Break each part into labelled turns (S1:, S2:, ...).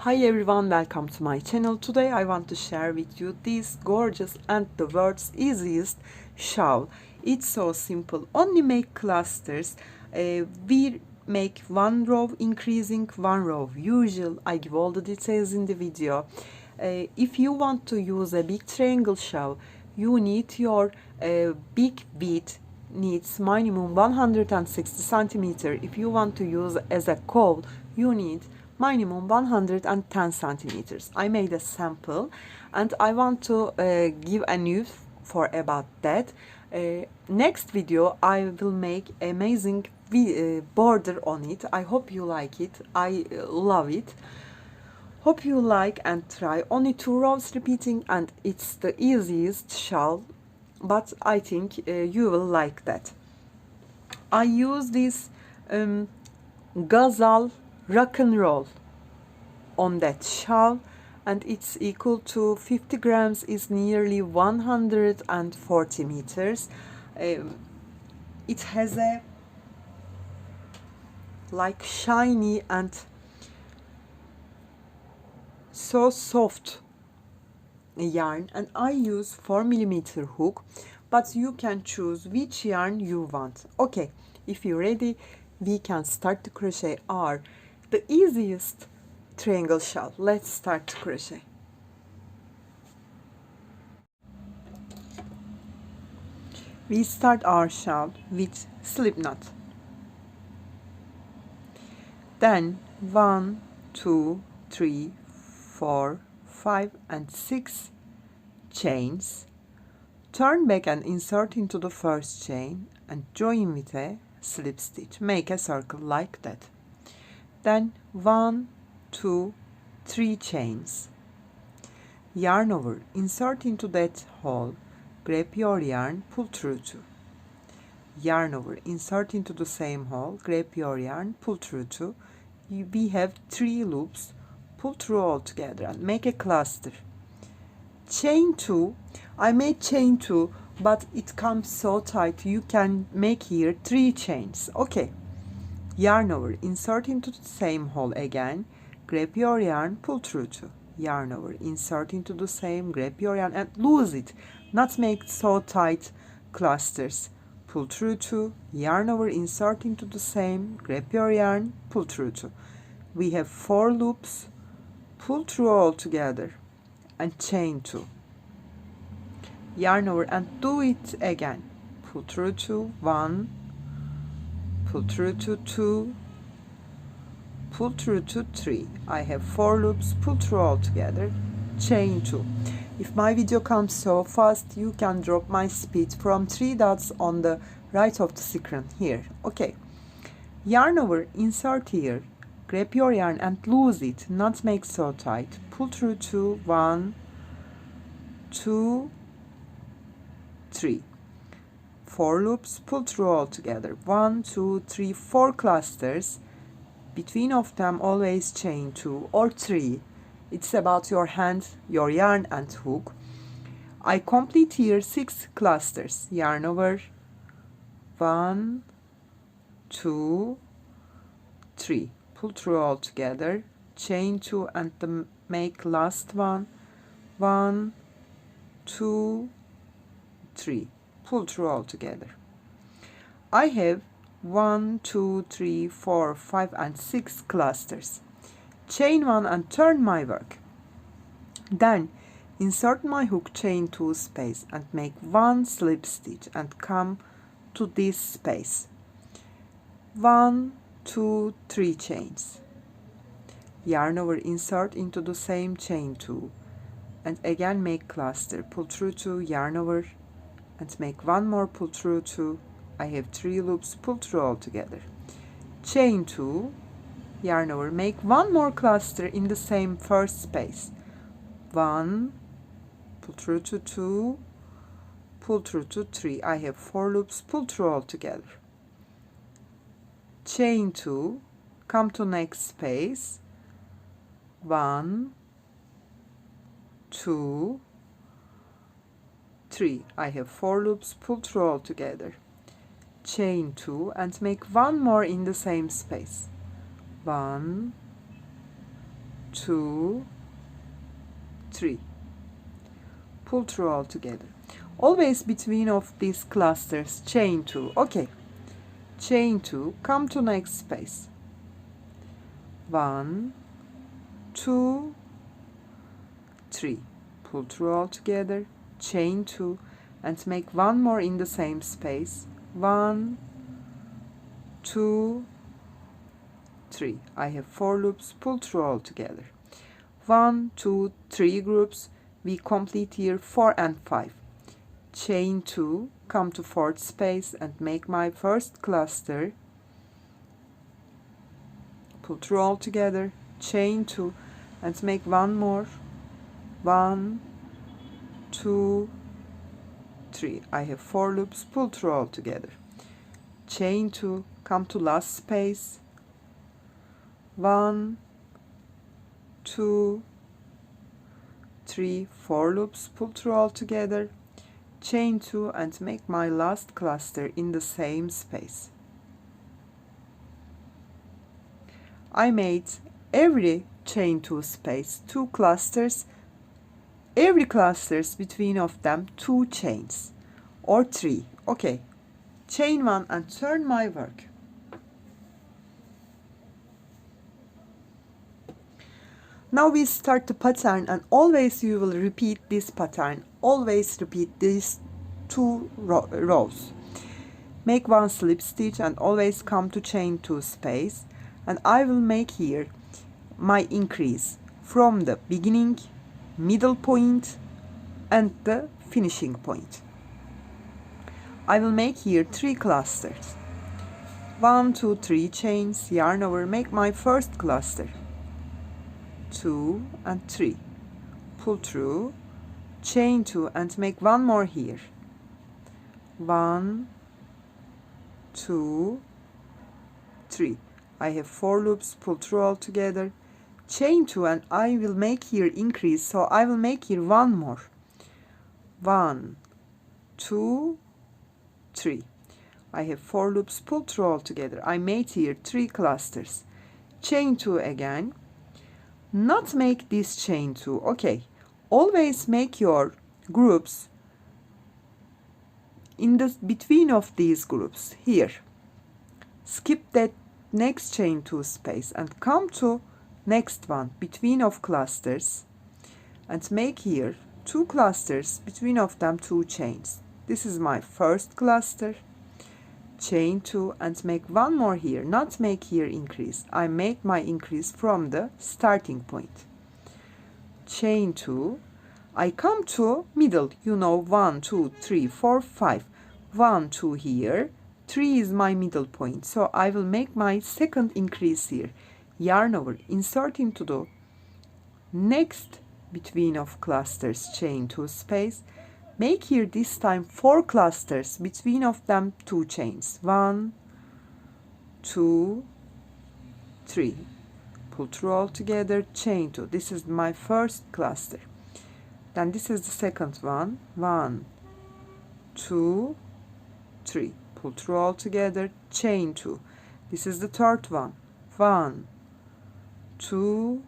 S1: Hi everyone, welcome to my channel. Today I want to share with you this gorgeous and the world's easiest shawl. It's so simple, only make clusters. We make one row increasing, one row usual. I give all the details in the video. If you want to use a big triangle shawl, you need your big width needs minimum 160 centimeter. If you want to use as a cowl, you need minimum 110 centimeters. I made a sample and I want to give a news for about that. Next video I will make amazing border on it. I hope you like it. I love it. Hope you like and try. Only 2 rows repeating and it's the easiest shawl, but I think you will like that. I use this Gazal rock and roll on that shawl, and it's equal to 50 grams is nearly 140 meters. It has a like shiny and so soft yarn, and I use 4mm hook, but you can choose which yarn you want. Okay, if you're ready, we can start to crochet our the easiest triangle shawl. Let's start to crochet. We start our shawl with slip knot. Then 1, 2, 3, 4, 5 and 6 chains. Turn back and insert into the first chain and join with a slip stitch. Make a circle like that. Then 1, 2, 3 chains. Yarn over, insert into that hole, grab your yarn, pull through 2. Yarn over, insert into the same hole, grab your yarn, pull through 2. We have 3 loops, pull through all together and make a cluster. Chain 2, I made chain 2, but it comes so tight, you can make here 3 chains. Okay. Yarn over, insert into the same hole again, grab your yarn, pull through 2. Yarn over, insert into the same, grab your yarn and lose it, not make so tight clusters. Pull through 2, yarn over, insert into the same, grab your yarn, pull through 2. We have 4 loops, pull through all together and chain 2. Yarn over and do it again. Pull through 2, 1, pull through to 2, pull through to 3. I have 4 loops, pull through all together, chain 2. If my video comes so fast, you can drop my speed from 3 dots on the right of the screen here. Okay. Yarn over, insert here, grab your yarn and lose it, not make so tight. Pull through 2, 1, 2, 3. 4 loops, pull through all together, 1, 2, 3, 4 clusters. Between of them always chain 2 or 3. It's about your hand, your yarn and hook. I complete here 6 clusters. Yarn over, 1, 2, 3. Pull through all together, chain 2 and make last one, 1, 2, 3. Pull through all together. I have 1, 2, 3, 4, 5 and 6 clusters. Chain 1 and turn my work. Then insert my hook, chain 2 space and make 1 slip stitch and come to this space. 1, 2, 3 chains. Yarn over, insert into the same chain 2 and again make cluster. Pull through 2, yarn over and make 1 more, pull through 2. I have 3 loops, pull through all together. Chain 2, yarn over, make 1 more cluster in the same first space. 1, pull through to 2, pull through to 3. I have 4 loops, pull through all together. Chain 2, come to next space. 1, 2, 3. I have 4 loops, pull through all together. Chain 2 and make 1 more in the same space. 1, 2, 3. Pull through all together. Always between of these clusters chain 2. Okay, chain 2, come to next space. 1, 2, 3. Pull through all together, chain 2, and make one more in the same space. 1, 2, 3. I have 4 loops. Pull through all together. 1, 2, 3 groups. We complete here 4 and 5. Chain 2, come to fourth space and make my first cluster. Pull through all together, chain 2, and make one more. 1, 2, 3. I have 4 loops. Pull through all together. Chain 2, come to last space. 1, 2, 3, 4 loops. Pull through all together. Chain 2 and make my last cluster in the same space. I made every chain 2 space 2 clusters. Every clusters between of them 2 chains or 3. Okay, chain 1 and turn my work. Now we start the pattern, and always you will repeat this pattern. Always repeat these 2 rows. Make 1 slip stitch and always come to chain 2 space, and I will make here my increase from the beginning, middle point and the finishing point. I will make here 3 clusters. 1, 2, 3 chains, yarn over, make my first cluster. 2 and 3. Pull through, chain 2 and make one more here. 1, 2, 3. I have 4 loops. Pull through all together, chain 2, and I will make here increase, so I will make here one more. 1, 2, 3. I have 4 loops. Pull through all together. I made here 3 clusters. Chain 2 again. Not make this chain 2. Okay, always make your groups in the between of these groups here. Skip that next chain 2 space and come to next one between of clusters and make here 2 clusters, between of them 2 chains. This is my first cluster, chain 2 and make one more here. Not make here increase, I make my increase from the starting point. Chain 2, I come to middle, you know, 1, 2, 3, 4, 5. 1, 2 here, 3 is my middle point, so I will make my second increase here. Yarn over, insert into the next between of clusters, chain 2 space. Make here this time 4 clusters, between of them 2 chains. 1, 2, 3. Pull through all together, chain 2. This is my first cluster. Then this is the second one. 1, 2, 3. Pull through all together, chain 2. This is the third one. 1, 2,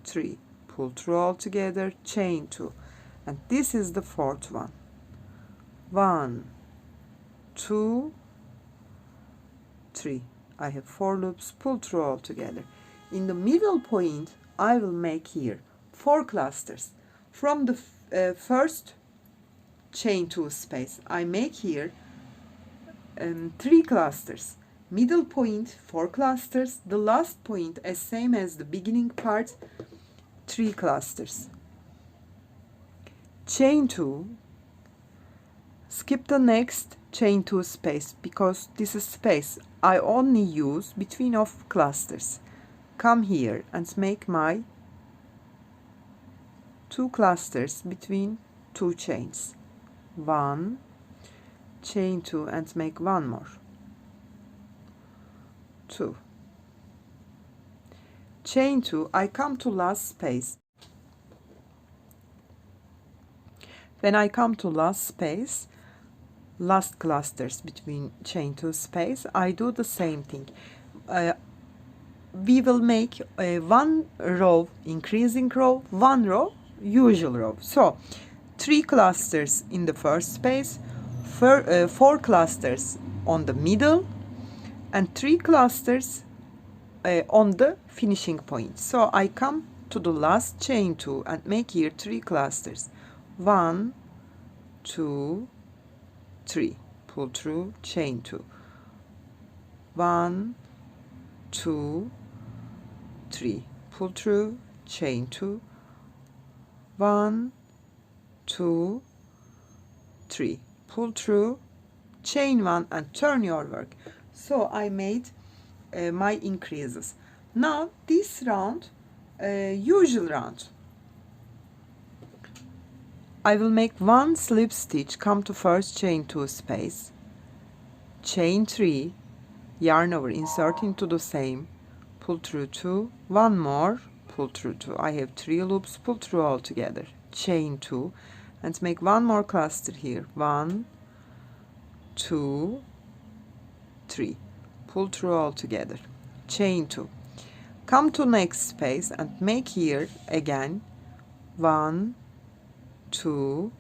S1: 3. Pull through all together, chain 2. And this is the fourth one. 1, 2, 3. I have 4 loops. Pull through all together. In the middle point, I will make here 4 clusters. From the first chain 2 space, I make here 3 clusters. Middle point 4 clusters. The last point, as same as the beginning part, 3 clusters. Chain 2, skip the next chain 2 space because this is space I only use between of clusters. Come here and make my 2 clusters between 2 chains. 1, chain 2 and make one more. 2. Chain 2, I come to last space. When I come to last space, last clusters between chain 2 space, I do the same thing. we will make one row increasing row, one row usual row. So 3 clusters in the first space, 4 clusters on the middle, and 3 clusters on the finishing point. So I come to the last chain 2 and make here 3 clusters. 1, 2, 3. Pull through, chain 2. 1, 2, 3. Pull through, chain 2. 1, 2, 3. Pull through, chain 1, and turn your work. So I made my increases. Now this round, usual round, I will make 1 slip stitch, come to first chain 2 space, chain 3, yarn over, insert into the same, pull through 2, 1 more, pull through 2. I have 3 loops, pull through all together, chain 2, and make 1 more cluster here. 1, 2, 3. Pull through all together, chain 2. Come to next space and make here again 1, 2,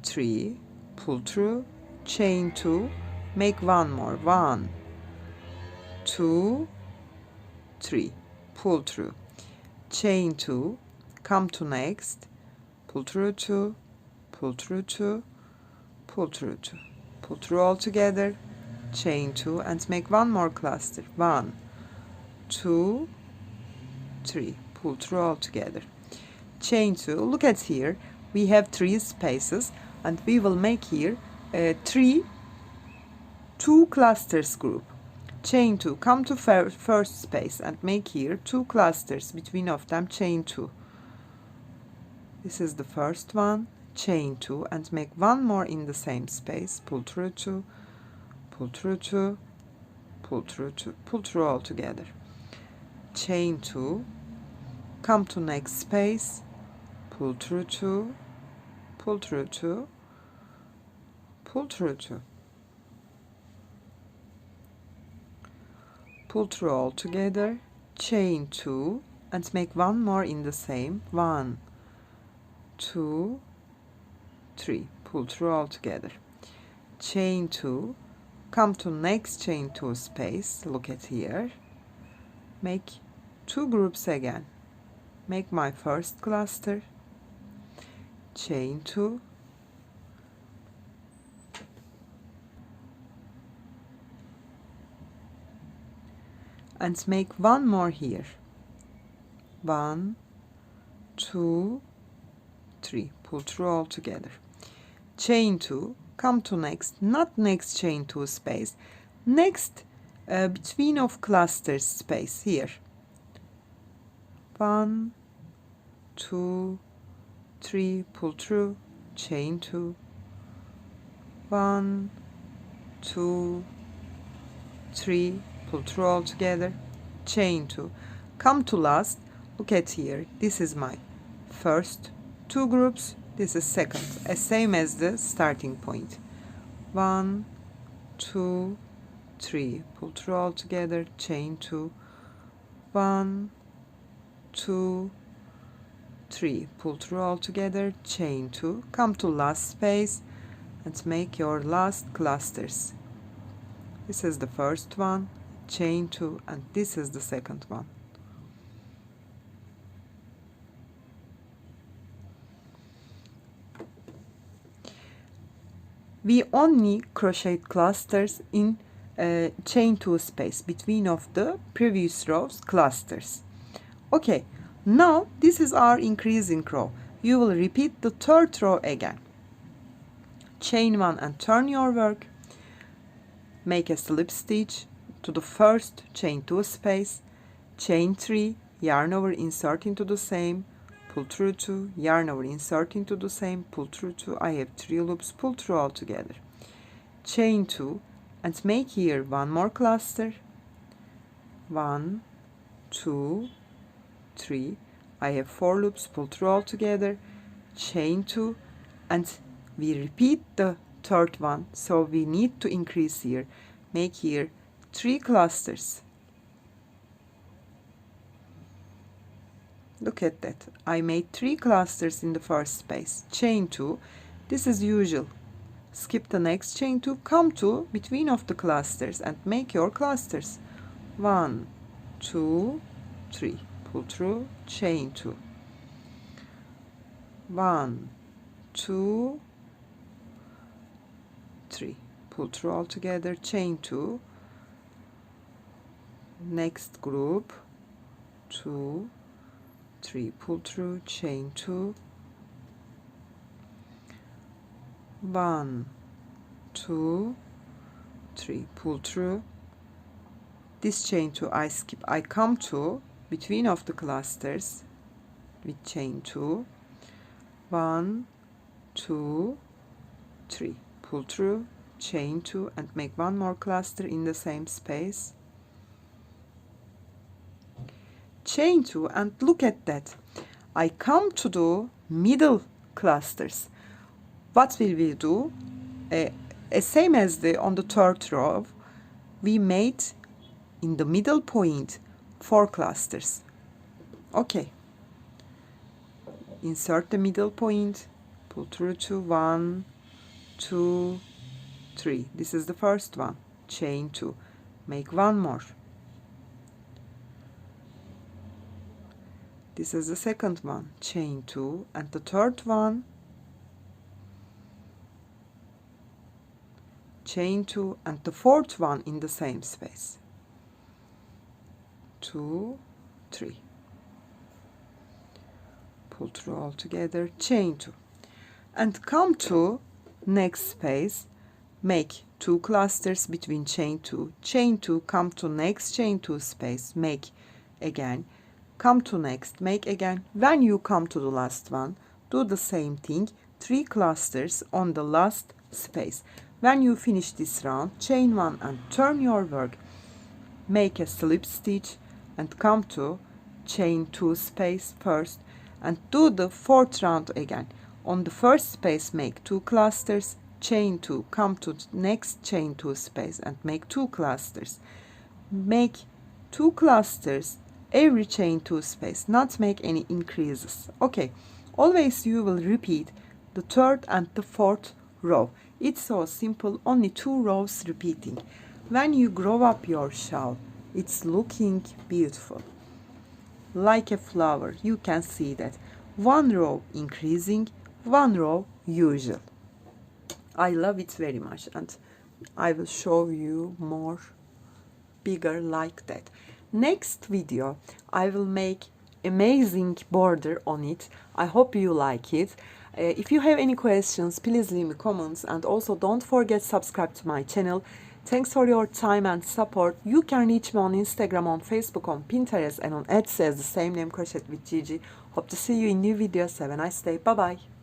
S1: 3. Pull through, chain 2. Make 1 more. 1, 2, 3. Pull through, chain 2. Come to next, pull through 2, pull through 2, pull through 2. Pull through all together, chain 2, and make 1 more cluster. 1, 2, 3. Pull through all together, chain 2. Look at here, we have 3 spaces, and we will make here 2 clusters group. Chain 2, come to first space and make here 2 clusters, between of them chain 2. This is the first one, chain 2, and make 1 more in the same space. Pull through 2, pull through 2, pull through 2, pull through all together, chain 2. Come to next space, pull through 2, pull through 2, pull through 2, pull through all together, chain 2, and make 1 more in the same. 1, 2, 3. Pull through all together, chain 2. Come to next chain 2 space. Look at here, make 2 groups again. Make my first cluster, chain 2, and make 1 more here. 1, 2, 3. Pull through all together, chain 2. Come to next, not next chain 2 space, next between of clusters space here. 1, 2, 3. Pull through, chain 2. 1, 2, 3. Pull through all together, chain 2. Come to last. Look at here, this is my first 2 groups, this is second, same as the starting point. 1, 2, 3. Pull through all together, chain 2. 1, 2, 3. Pull through all together, chain 2. Come to last space and make your last clusters. This is the first one, chain 2, and this is the second one. We only crochet clusters in chain 2 space between of the previous rows clusters. Okay, now this is our increasing row. You will repeat the third row again. Chain 1 and turn your work. Make a slip stitch to the first chain 2 space, chain 3, yarn over, insert into the same, pull through 2, yarn over, insert into the same, pull through 2. I have 3 loops, pull through all together, chain 2, and make here 1 more cluster. 1, 2, 3. I have 4 loops, pull through all together, chain 2, and we repeat the third one, so we need to increase here. Make here 3 clusters, Look at that. I made 3 clusters in the first space. Chain 2. This is usual. Skip the next chain 2. Come to between of the clusters and make your clusters. 1, 2, 3. Pull through, chain 2. 1, 2, 3. Pull through all together, chain 2. Next group, 2, 3. Pull through, chain 2. 1, 2, 3. Pull through. This chain 2 I skip. I come to between of the clusters with chain 2. 1, 2, 3. Pull through, chain 2 and make one more cluster in the same space. Chain 2 and look at that. I come to the middle clusters. What will we do? Same as on the third row, we made in the middle point 4 clusters. Okay. Insert the middle point, pull through to 1, 2, 3. This is the first one. Chain 2. Make one more. This is the second one. Chain 2. And the third one. Chain 2. And the fourth one in the same space. 2, 3. Pull through all together, chain 2. And come to next space, make 2 clusters between chain 2. Chain 2, come to next chain 2 space, make again. Come to next, make again. When you come to the last one, do the same thing, 3 clusters on the last space. When you finish this round, chain 1 and turn your work. Make a slip stitch and come to chain 2 space first and do the 4th round again. On the first space make 2 clusters, chain 2, come to next chain 2 space and make 2 clusters. Make 2 clusters every chain 2 space, not make any increases. Okay, always you will repeat the 3rd and the 4th row. It's so simple, only 2 rows repeating. When you grow up your shawl, it's looking beautiful. Like a flower, you can see that. 1 row increasing, 1 row usual. I love it very much and I will show you more bigger like that. Next video, I will make amazing border on it. I hope you like it. If you have any questions, please leave me comments and also don't forget subscribe to my channel. Thanks for your time and support. You can reach me on Instagram, on Facebook, on Pinterest and on Etsy as the same name, Crochet with Gigi. Hope to see you in new videos. Have a nice day. Bye bye.